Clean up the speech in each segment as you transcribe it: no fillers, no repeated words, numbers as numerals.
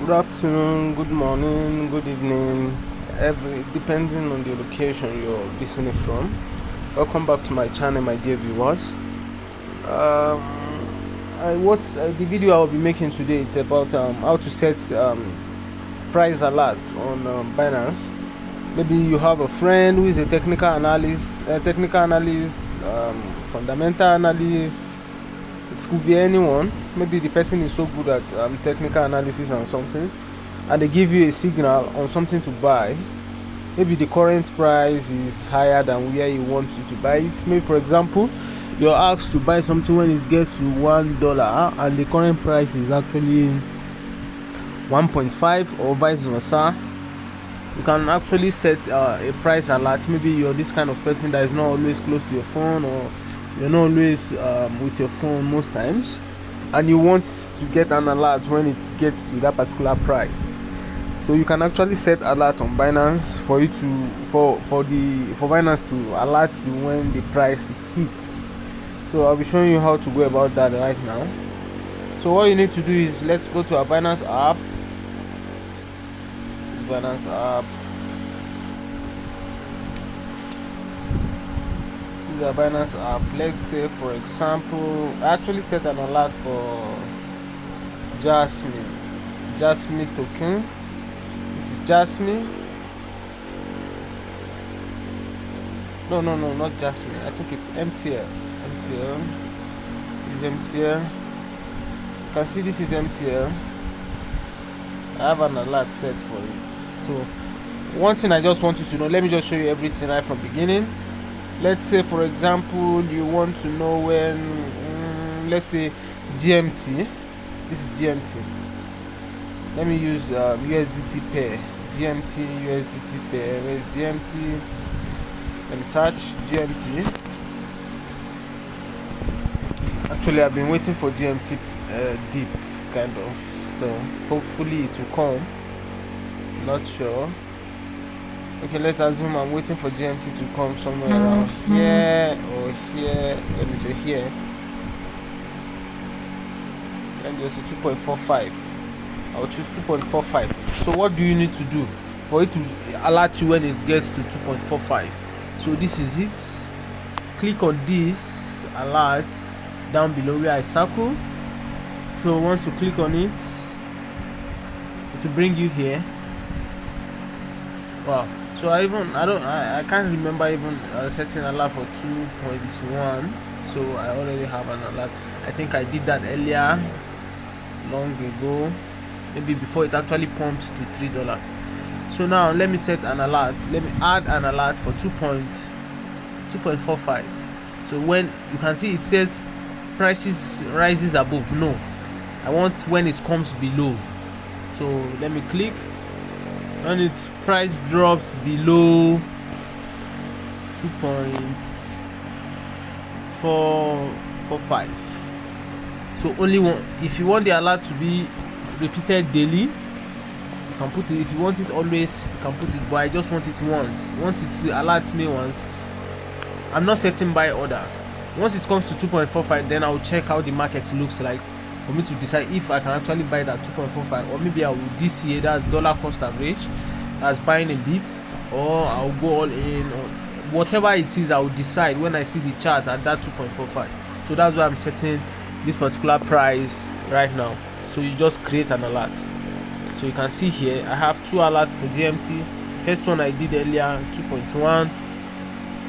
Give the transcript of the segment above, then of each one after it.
Good afternoon, good morning, good evening, depending on the location you're listening from. Welcome back to my channel, my dear viewers. The video I will be making today, it's about how to set price alert on Binance. Maybe you have a friend who is a technical analyst, fundamental analyst. It could be anyone. Maybe the person is so good at technical analysis on something, and they give you a signal on something to buy. Maybe the current price is higher than where you want you to buy it. Maybe, for example, you're asked to buy something when it gets to $1 and the current price is actually 1.5 or vice versa. You can actually set a price alert. Maybe you're this kind of person that is not always close to your phone, or you're not always with your phone most times, and you want to get an alert when it gets to that particular price. So you can actually set alert on Binance for Binance to alert you when the price hits. So I'll be showing you how to go about that right now. So what you need to do is, let's go to our Binance app. Binance app. This is a Binance app. Let's say, for example, I actually set an alert for Jasmine token. This is Jasmine. No, not Jasmine. I think it's MTL. Is MTL. You can see this is MTL. I have an alert set for it. So one thing I just want you to know, let me just show you everything right from beginning. Let's say, for example, you want to know when let's say GMT. This is GMT. Let me use USDT pair. GMT USDT pair. Where's GMT? Let me search GMT. Actually, I've been waiting for GMT deep, kind of. So hopefully it will come. Not sure. Okay, let's assume I'm waiting for GMT to come somewhere around here or here. Let me say here. Let me just say 2.45. I'll choose 2.45. So what do you need to do for it to alert you when it gets to 2.45? So this is it. Click on this alert down below where I circle. So once you click on it, it will bring you here. Wow. So I can't remember even setting an alert for 2.1. So I already have an alert. I think I did that earlier, long ago, maybe before it actually pumped to $3. So now let me set an alert. Let me add an alert for 2.45. So when you can see it says prices rises above. No, I want when it comes below. So let me click. When its price drops below 2.445. So only one. If you want the alert to be repeated daily, you can put it. If you want it always, you can put it. But I just want it once. Once it alerts me once, I'm not setting buy order. Once it comes to 2.45, then I'll check how the market looks like for me to decide if I can actually buy that 2.45, or maybe I will DCA, that's dollar cost average, that's buying a bit, or I'll go all in, or whatever it is. I will decide when I see the chart at that 2.45. So that's why I'm setting this particular price right now. So you just create an alert. So you can see here I have two alerts for GMT. First one I did earlier, 2.1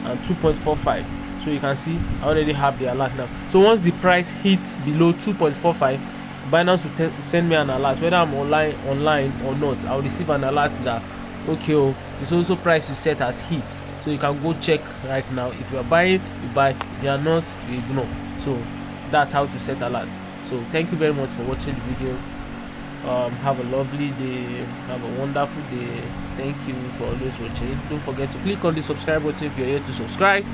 and 2.45. So you can see I already have the alert now. So once the price hits below 2.45, Binance will send me an alert. Whether I'm online or not, I'll receive an alert that, okay, this also price is set as hit. So you can go check right now. If you are buying, you buy. If you are not, you ignore. So that's how to set alert. So thank you very much for watching the video. Have a lovely day. Have a wonderful day. Thank you for always watching. Don't forget to click on the subscribe button if you're here to subscribe.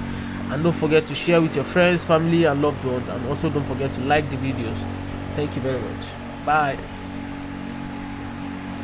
And don't forget to share with your friends, family, and loved ones. And also don't forget to like the videos. Thank you very much. Bye.